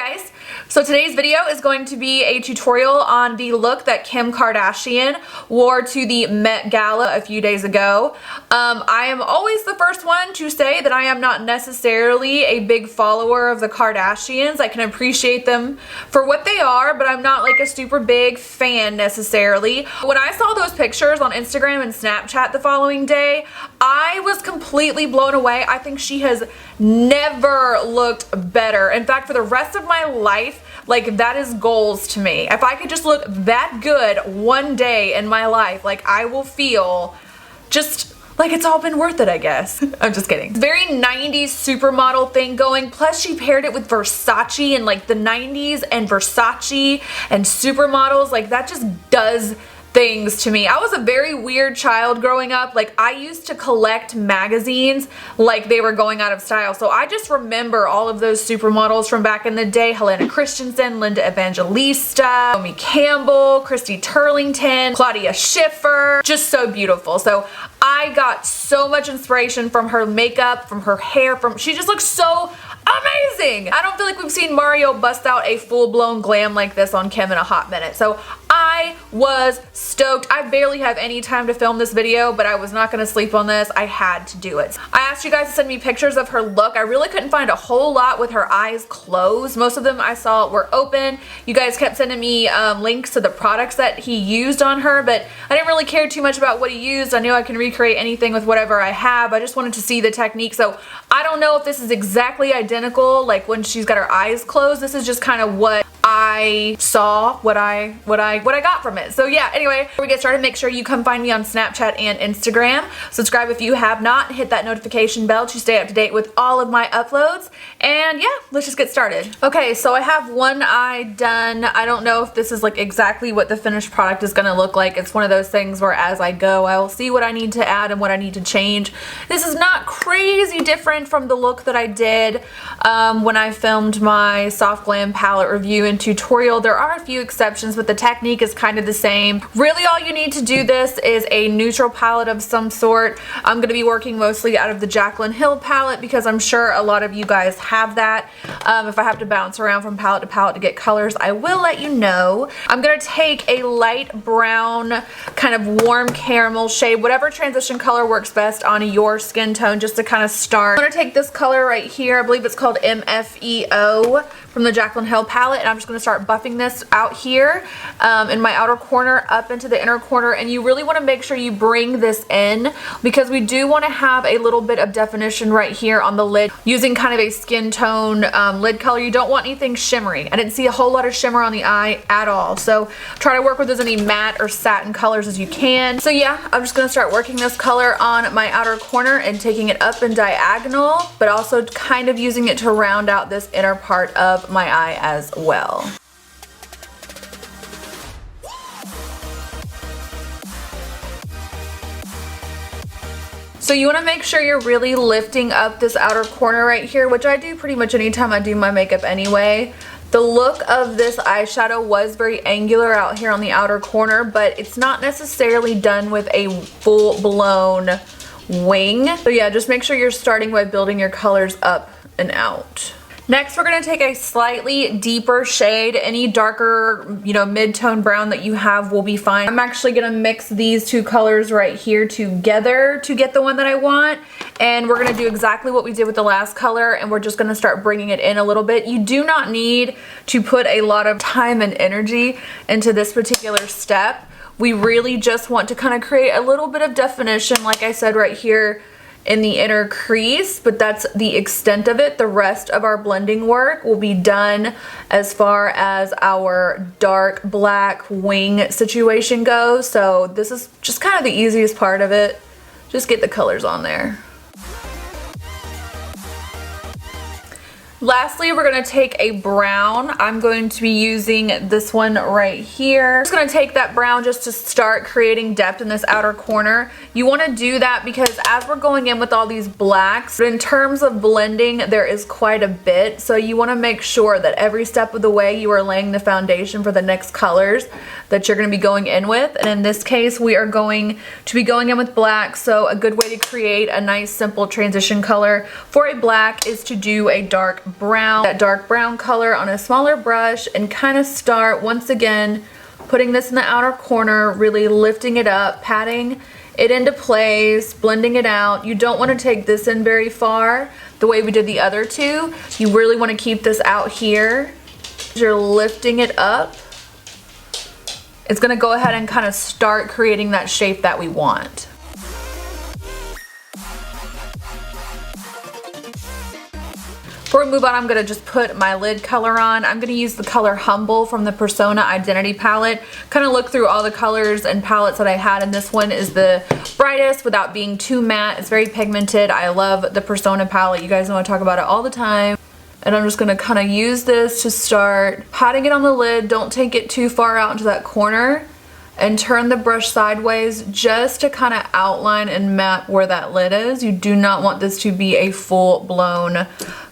Guys, so today's video is going to be a tutorial on the look that Kim Kardashian wore to the Met Gala a few days ago. I am always the first one to say that I am not necessarily a big follower of the Kardashians. I can appreciate them for what they are, but I'm not like a super big fan necessarily. When I saw those pictures on Instagram and Snapchat the following day, I was completely blown away. I think she has never looked better. In fact, for the rest of my life, like, that is goals to me. If I could just look that good one day in my life, like, I will feel just like it's all been worth it, I guess. I'm just kidding. Very 90s supermodel thing going, plus she paired it with Versace and like the 90s and Versace and supermodels. Like, that just does things to me. I was a very weird child growing up. Like, I used to collect magazines like they were going out of style. So I just remember all of those supermodels from back in the day. Helena Christensen, Linda Evangelista, Naomi Campbell, Christy Turlington, Claudia Schiffer. Just so beautiful. So I got so much inspiration from her makeup, from her hair, she just looks so amazing. I don't feel like we've seen Mario bust out a full-blown glam like this on Kim in a hot minute. So I was stoked. I barely have any time to film this video, but I was not gonna sleep on this. I had to do it. I asked you guys to send me pictures of her look. I really couldn't find a whole lot with her eyes closed. Most of them I saw were open. You guys kept sending me links to the products that he used on her, but I didn't really care too much about what he used. I knew I can recreate anything with whatever I have. I just wanted to see the technique. So I don't know if this is exactly identical, like when she's got her eyes closed. This is just kind of what I saw, what I got from it. So yeah, anyway, before we get started, make sure you come find me on Snapchat and Instagram. Subscribe if you have not. Hit that notification bell to stay up to date with all of my uploads. And yeah, let's just get started. Okay, so I have one eye done. I don't know if this is like exactly what the finished product is gonna look like. It's one of those things where as I go, I will see what I need to add and what I need to change. This is not crazy different from the look that I did when I filmed my Soft Glam palette review and tutorial. There are a few exceptions, but the technique is kind of the same. Really, all you need to do this is a neutral palette of some sort. I'm going to be working mostly out of the Jaclyn Hill palette because I'm sure a lot of you guys have that. If I have to bounce around from palette to palette to get colors, I will let you know. I'm going to take a light brown, kind of warm caramel shade, whatever transition color works best on your skin tone, just to kind of start. I'm going to take this color right here. I believe it's called MFEO from the Jaclyn Hill palette, and I'm just going to start buffing this out here in my outer corner up into the inner corner. And you really want to make sure you bring this in because we do want to have a little bit of definition right here on the lid using kind of a skin tone lid color. You don't want anything shimmery. I didn't see a whole lot of shimmer on the eye at all, so try to work with as many matte or satin colors as you can. So yeah, I'm just going to start working this color on my outer corner and taking it up and diagonal, but also kind of using it to round out this inner part of my eye as well. So you want to make sure you're really lifting up this outer corner right here, which I do pretty much anytime I do my makeup anyway. The look of this eyeshadow was very angular out here on the outer corner, but it's not necessarily done with a full-blown wing. So yeah, just make sure you're starting by building your colors up and out. Next, we're going to take a slightly deeper shade. Any darker, mid-tone brown that you have will be fine. I'm actually going to mix these two colors right here together to get the one that I want. And we're going to do exactly what we did with the last color, and we're just going to start bringing it in a little bit. You do not need to put a lot of time and energy into this particular step. We really just want to kind of create a little bit of definition, like I said right here, in the inner crease, but that's the extent of it. The rest of our blending work will be done as far as our dark black wing situation goes. So this is just kind of the easiest part of it. Just get the colors on there. Lastly, we're going to take a brown. I'm going to be using this one right here. I'm just going to take that brown just to start creating depth in this outer corner. You want to do that because as we're going in with all these blacks, in terms of blending, there is quite a bit. So you want to make sure that every step of the way you are laying the foundation for the next colors that you're going to be going in with. And in this case, we are going to be going in with black. So a good way to create a nice simple transition color for a black is to do a dark brown, that dark brown color on a smaller brush and kind of start once again putting this in the outer corner, really lifting it up, patting it into place, blending it out. You don't want to take this in very far the way we did the other two. You really want to keep this out here. You're lifting it up. It's going to go ahead and kind of start creating that shape that we want. Before we move on, I'm going to just put my lid color on. I'm going to use the color Humble from the Persona Identity palette. Kind of look through all the colors and palettes that I had, and this one is the brightest without being too matte. It's very pigmented. I love the Persona palette. You guys know I talk about it all the time. And I'm just going to kind of use this to start patting it on the lid. Don't take it too far out into that corner. And turn the brush sideways just to kind of outline and map where that lid is. You do not want this to be a full-blown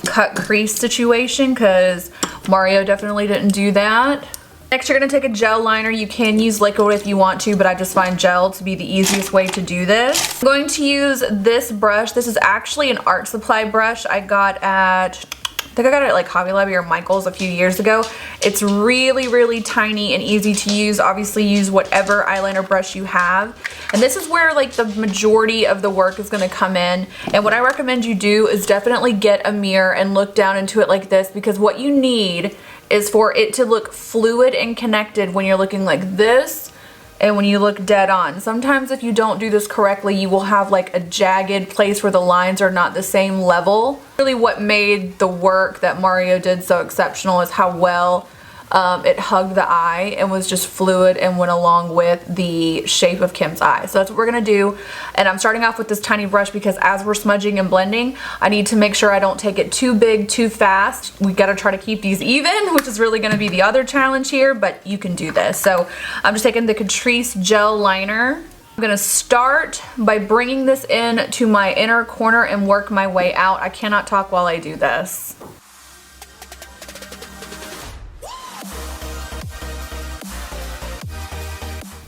cut crease situation because Mario definitely didn't do that. Next, you're going to take a gel liner. You can use liquid if you want to, but I just find gel to be the easiest way to do this. I'm going to use this brush. This is actually an art supply brush I got at, I think I got it at like Hobby Lobby or Michael's a few years ago. It's really tiny and easy to use. Obviously use whatever eyeliner brush you have. And this is where like the majority of the work is going to come in. And what I recommend you do is definitely get a mirror and look down into it like this, because what you need is for it to look fluid and connected when you're looking like this and when you look dead on. Sometimes if you don't do this correctly, you will have like a jagged place where the lines are not the same level. Really what made the work that Mario did so exceptional is how well it hugged the eye and was just fluid and went along with the shape of Kim's eye. So that's what we're gonna do. And I'm starting off with this tiny brush because as we're smudging and blending, I need to make sure I don't take it too big, too fast. We gotta try to keep these even, which is really gonna be the other challenge here, but you can do this. So I'm just taking the Catrice gel liner. I'm gonna start by bringing this in to my inner corner and work my way out. I cannot talk while I do this.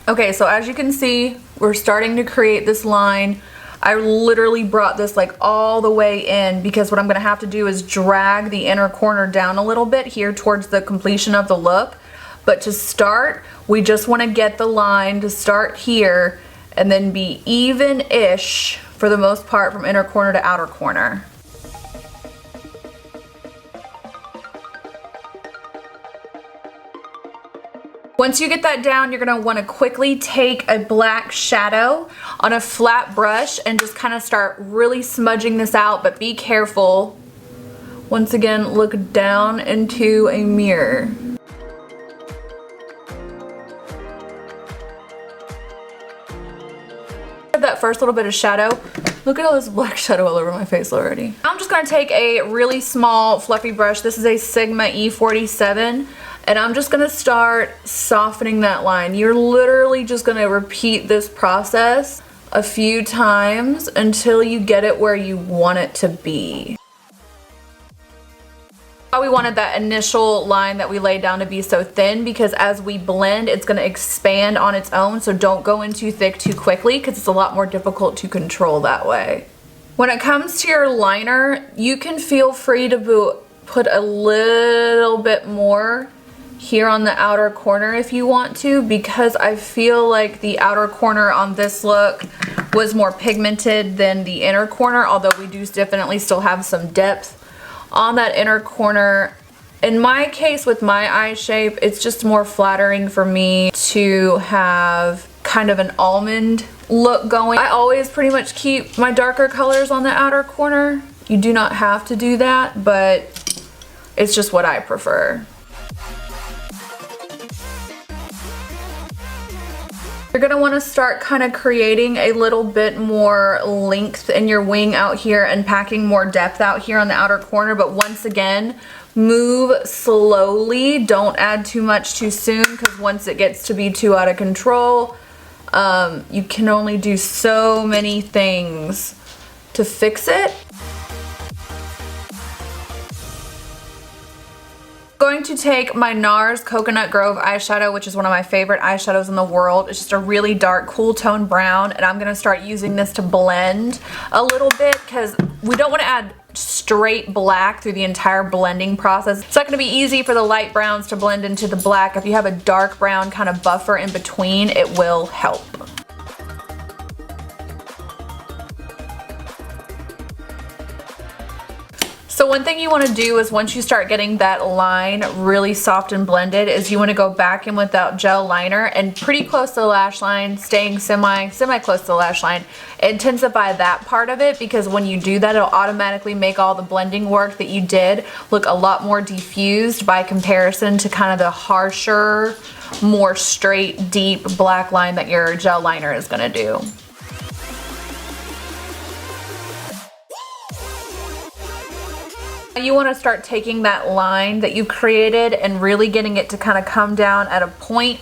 Okay, so as you can see, we're starting to create this line. I literally brought this like all the way in because what I'm gonna have to do is drag the inner corner down a little bit here towards the completion of the look. But to start, we just wanna get the line to start here and then be even-ish for the most part from inner corner to outer corner. Once you get that down, you're going to want to quickly take a black shadow on a flat brush and just kind of start really smudging this out, but be careful. Once again, look down into a mirror. That first little bit of shadow. Look at all this black shadow all over my face already. I'm just going to take a really small fluffy brush. This is a Sigma E47. And I'm just gonna start softening that line. You're literally just gonna repeat this process a few times until you get it where you want it to be. We wanted that initial line that we laid down to be so thin because as we blend, it's gonna expand on its own, so don't go in too thick too quickly because it's a lot more difficult to control that way. When it comes to your liner, you can feel free to put a little bit more here on the outer corner if you want to, because I feel like the outer corner on this look was more pigmented than the inner corner, although we do definitely still have some depth on that inner corner. In my case with my eye shape, it's just more flattering for me to have kind of an almond look going. I always pretty much keep my darker colors on the outer corner. You do not have to do that, but it's just what I prefer. You're gonna wanna start kind of creating a little bit more length in your wing out here and packing more depth out here on the outer corner, but once again, move slowly. Don't add too much too soon because once it gets to be too out of control, you can only do so many things to fix it. Going to take my NARS Coconut Grove eyeshadow, which is one of my favorite eyeshadows in the world. It's just a really dark, cool tone brown, and I'm gonna start using this to blend a little bit because we don't want to add straight black through the entire blending process. It's not going to be easy for the light browns to blend into the black. If you have a dark brown kind of buffer in between, it will help. So one thing you want to do is once you start getting that line really soft and blended is you want to go back in with that gel liner and pretty close to the lash line, staying semi close to the lash line, intensify that part of it, because when you do that it'll automatically make all the blending work that you did look a lot more diffused by comparison to kind of the harsher, more straight, deep black line that your gel liner is going to do. You want to start taking that line that you created and really getting it to kind of come down at a point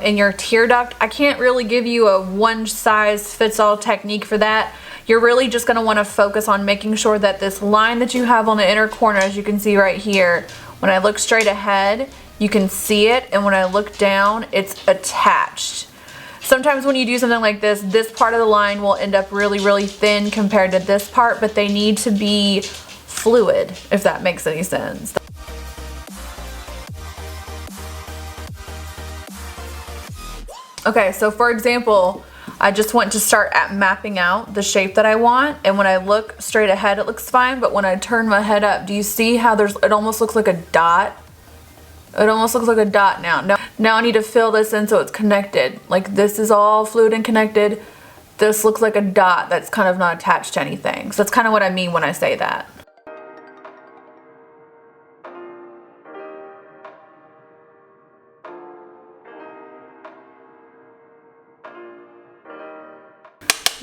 in your tear duct. I can't really give you a one size fits all technique for that. You're really just going to want to focus on making sure that this line that you have on the inner corner, as you can see right here, when I look straight ahead, you can see it, and when I look down, it's attached. Sometimes when you do something like this part of the line will end up really, really thin compared to this part, but they need to be fluid, if that makes any sense. Okay, so for example, I just want to start at mapping out the shape that I want, and when I look straight ahead it looks fine, but when I turn my head up, do you see how it almost looks like a dot? It almost looks like a dot now. Now I need to fill this in so it's connected. Like, this is all fluid and connected. This looks like a dot that's kind of not attached to anything. So that's kind of what I mean when I say that.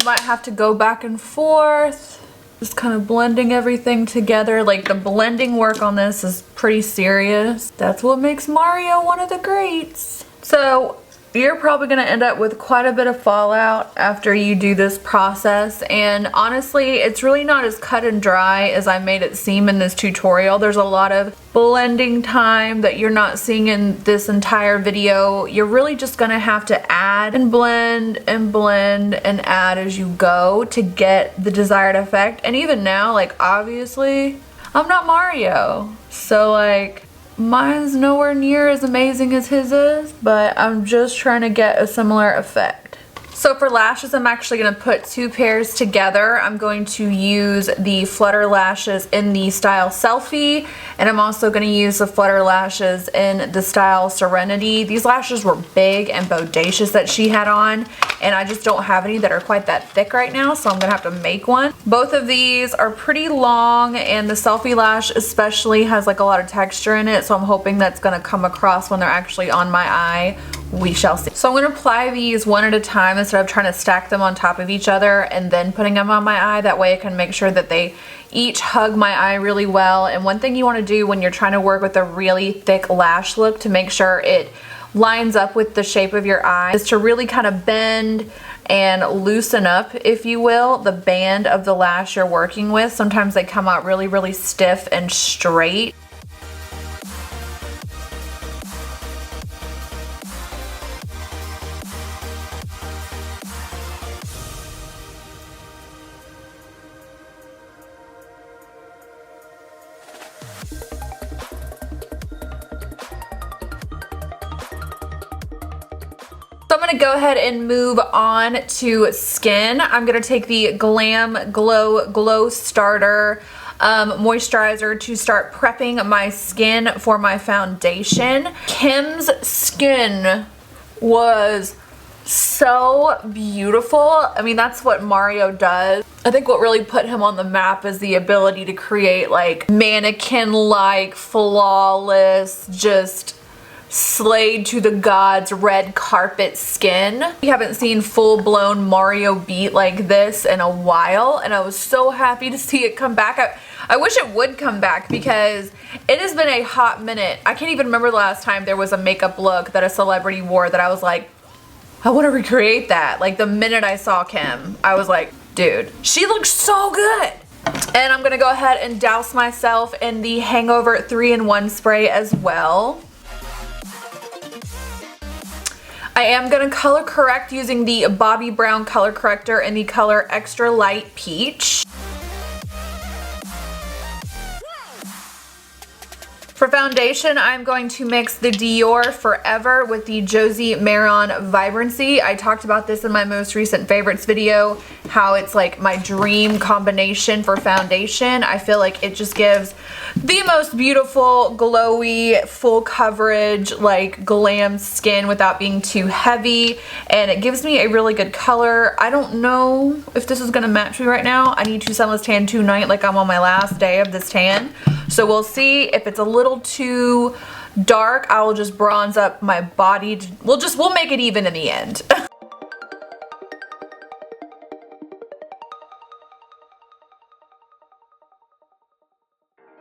Might have to go back and forth, just kind of blending everything together. Like, the blending work on this is pretty serious. That's what makes Mario one of the greats. So you're probably going to end up with quite a bit of fallout after you do this process, and honestly it's really not as cut and dry as I made it seem in this tutorial. There's a lot of blending time that you're not seeing in this entire video. You're really just going to have to add and blend and blend and add as you go to get the desired effect. And even now, like, obviously I'm not Mario, so like mine's nowhere near as amazing as his is, but I'm just trying to get a similar effect. So for lashes, I'm actually going to put two pairs together. I'm going to use the Flutter lashes in the style Selfie, and I'm also going to use the Flutter lashes in the style Serenity. These lashes were big and bodacious that she had on, and I just don't have any that are quite that thick right now, so I'm going to have to make one. Both of these are pretty long, and the Selfie lash especially has like a lot of texture in it, so I'm hoping that's going to come across when they're actually on my eye. We shall see. So I'm going to apply these one at a time instead of trying to stack them on top of each other and then putting them on my eye. That way I can make sure that they each hug my eye really well. And one thing you want to do when you're trying to work with a really thick lash look to make sure it lines up with the shape of your eye is to really kind of bend and loosen up, if you will, the band of the lash you're working with. Sometimes they come out really, really stiff and straight. So I'm going to go ahead and move on to skin. I'm going to take the Glam Glow Starter moisturizer to start prepping my skin for my foundation. Kim's skin was so beautiful. I mean, that's what Mario does. I think what really put him on the map is the ability to create like mannequin-like, flawless, just slayed to the gods red carpet skin. We haven't seen full-blown Mario beat like this in a while, and I was so happy to see it come back. I wish it would come back because it has been a hot minute. I can't even remember the last time there was a makeup look that a celebrity wore that I was like, I want to recreate that. Like, the minute I saw Kim, I was like, dude, she looks so good. And I'm gonna go ahead and douse myself in the Hangover 3-in-1 spray as well. I am going to color correct using the Bobbi Brown color corrector in the color Extra Light Peach. For foundation, I'm going to mix the Dior Forever with the Josie Maran Vibrancy. I talked about this in my most recent favorites video, how it's like my dream combination for foundation. I feel like it just gives the most beautiful, glowy, full coverage, like glam skin without being too heavy, and it gives me a really good color. I don't know if this is gonna match me right now. I need to sunless tan tonight, like I'm on my last day of this tan. So we'll see. If it's a little too dark, I will just bronze up my body. We'll make it even in the end.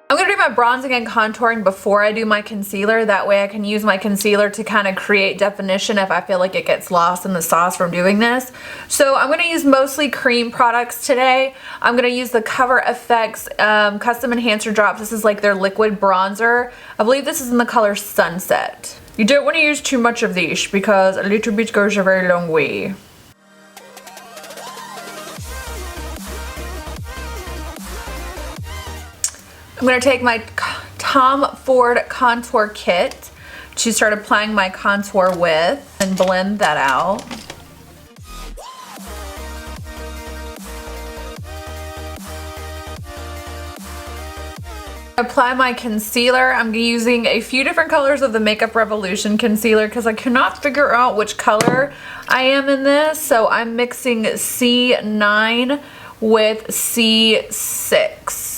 I'm going to do my bronzing and contouring before I do my concealer. That way I can use my concealer to kind of create definition if I feel like it gets lost in the sauce from doing this. So I'm going to use mostly cream products today. I'm going to use the CoverFx Custom Enhancer Drops. This is like their liquid bronzer. I believe this is in the color Sunset. You don't want to use too much of these because a little bit goes a very long way. I'm going to take my Tom Ford contour kit to start applying my contour with and blend that out. Apply my concealer. I'm using a few different colors of the Makeup Revolution concealer because I cannot figure out which color I am in this. So I'm mixing C9 with C6.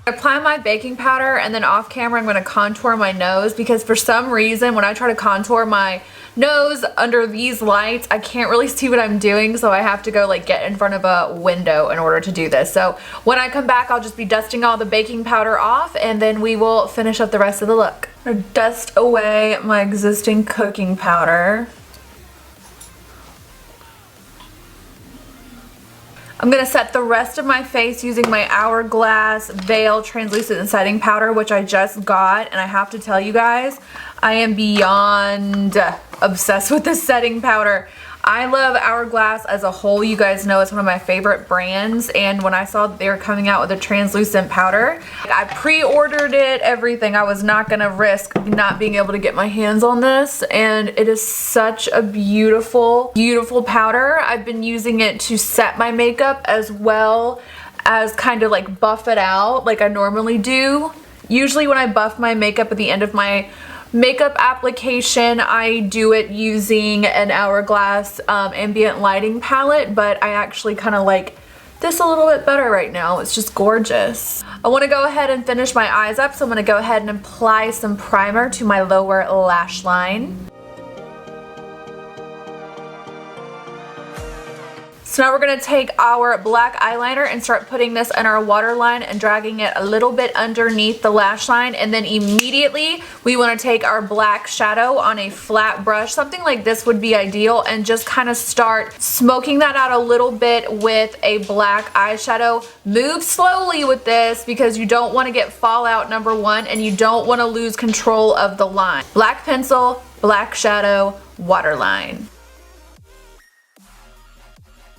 Apply my baking powder, and then off camera I'm going to contour my nose because for some reason when I try to contour my nose under these lights I can't really see what I'm doing, so I have to go like get in front of a window in order to do this. So when I come back I'll just be dusting all the baking powder off and then we will finish up the rest of the look. I'm going to dust away my existing cooking powder. I'm going to set the rest of my face using my Hourglass Veil Translucent Setting Powder, which I just got, and I have to tell you guys, I am beyond obsessed with this setting powder. I love Hourglass as a whole. You guys know it's one of my favorite brands, and when I saw that they were coming out with a translucent powder, I pre-ordered it, everything. I was not going to risk not being able to get my hands on this, and it is such a beautiful, beautiful powder. I've been using it to set my makeup as well as kind of like buff it out like I normally do. Usually when I buff my makeup at the end of my makeup application, I do it using an Hourglass ambient lighting palette, but I actually kind of like this a little bit better right now. It's just gorgeous. I want to go ahead and finish my eyes up, so I'm going to go ahead and apply some primer to my lower lash line. So now we're going to take our black eyeliner and start putting this in our waterline and dragging it a little bit underneath the lash line, and then immediately we want to take our black shadow on a flat brush. Something like this would be ideal, and just kind of start smoking that out a little bit with a black eyeshadow. Move slowly with this because you don't want to get fallout, number one, and you don't want to lose control of the line. Black pencil, black shadow, waterline.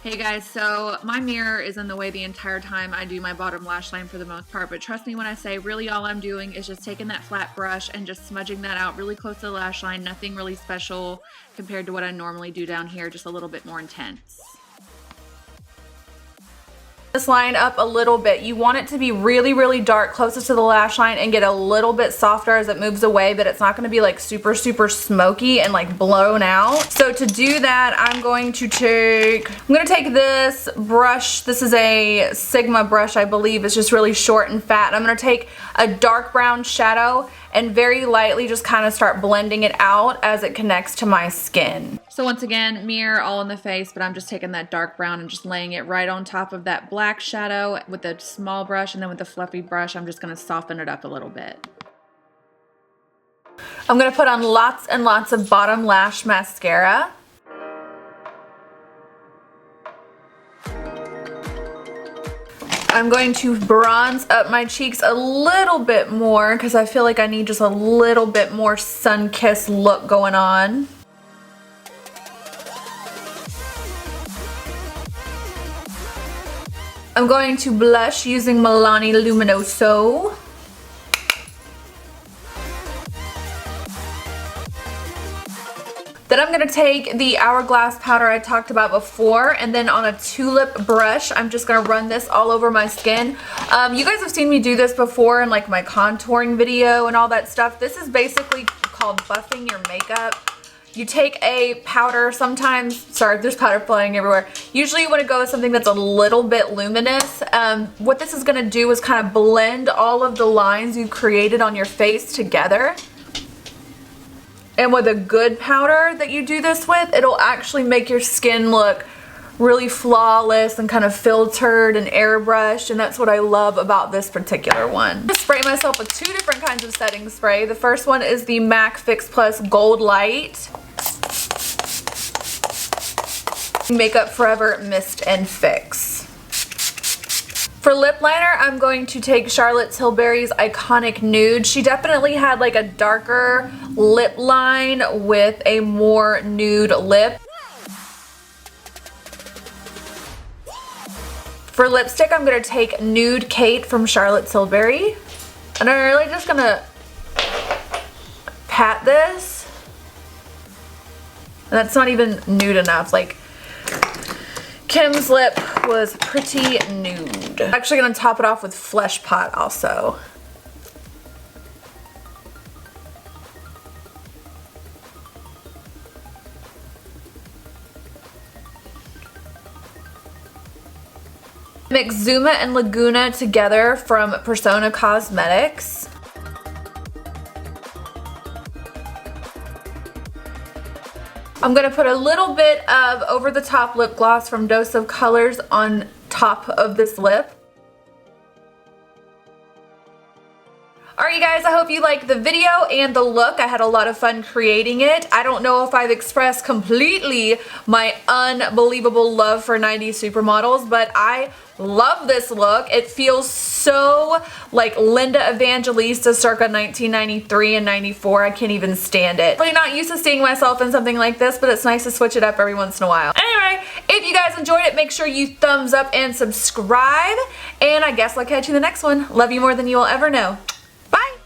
Hey guys, so my mirror is in the way the entire time I do my bottom lash line for the most part, but trust me when I say really all I'm doing is just taking that flat brush and just smudging that out really close to the lash line. Nothing really special compared to what I normally do down here, just a little bit more intense. This line up a little bit. You want it to be really, really dark closest to the lash line and get a little bit softer as it moves away, but it's not going to be like super, super smoky and like blown out. So to do that, I'm going to take this brush. This is a Sigma brush, I believe. It's just really short and fat. I'm going to take a dark brown shadow and very lightly just kind of start blending it out as it connects to my skin. So once again, mirror all in the face, but I'm just taking that dark brown and just laying it right on top of that black shadow with a small brush, and then with the fluffy brush, I'm just going to soften it up a little bit. I'm going to put on lots and lots of bottom lash mascara. I'm going to bronze up my cheeks a little bit more because I feel like I need just a little bit more sun-kissed look going on. I'm going to blush using Milani Luminoso. Then I'm going to take the Hourglass powder I talked about before, and then on a tulip brush, I'm just going to run this all over my skin. You guys have seen me do this before in like my contouring video and all that stuff. This is basically called buffing your makeup. You take a powder, sometimes, sorry, there's powder flying everywhere. Usually you want to go with something that's a little bit luminous. What this is going to do is kind of blend all of the lines you created on your face together. And with a good powder that you do this with, it'll actually make your skin look really flawless and kind of filtered and airbrushed, and that's what I love about this particular one. I'm gonna spray myself with 2 different kinds of setting spray. The first one is the MAC Fix Plus Gold Light. Makeup Forever Mist and Fix. For lip liner, I'm going to take Charlotte Tilbury's Iconic Nude. She definitely had like a darker lip line with a more nude lip. For lipstick, I'm going to take Nude Kate from Charlotte Tilbury. And I'm really just going to pat this. And that's not even nude enough. Like, Kim's lip was pretty nude. I'm actually going to top it off with Flesh Pot also. Mix Zuma and Laguna together from Persona Cosmetics. I'm going to put a little bit of over the top lip gloss from Dose of Colors on top of this lip. Alright you guys, I hope you liked the video and the look. I had a lot of fun creating it. I don't know if I've expressed completely my unbelievable love for 90s supermodels, but I love this look. It feels so like Linda Evangelista circa 1993 and 94. I can't even stand it. I'm not used to seeing myself in something like this, but it's nice to switch it up every once in a while. Anyway, if you guys enjoyed it, make sure you thumbs up and subscribe. And I guess I'll catch you in the next one. Love you more than you will ever know.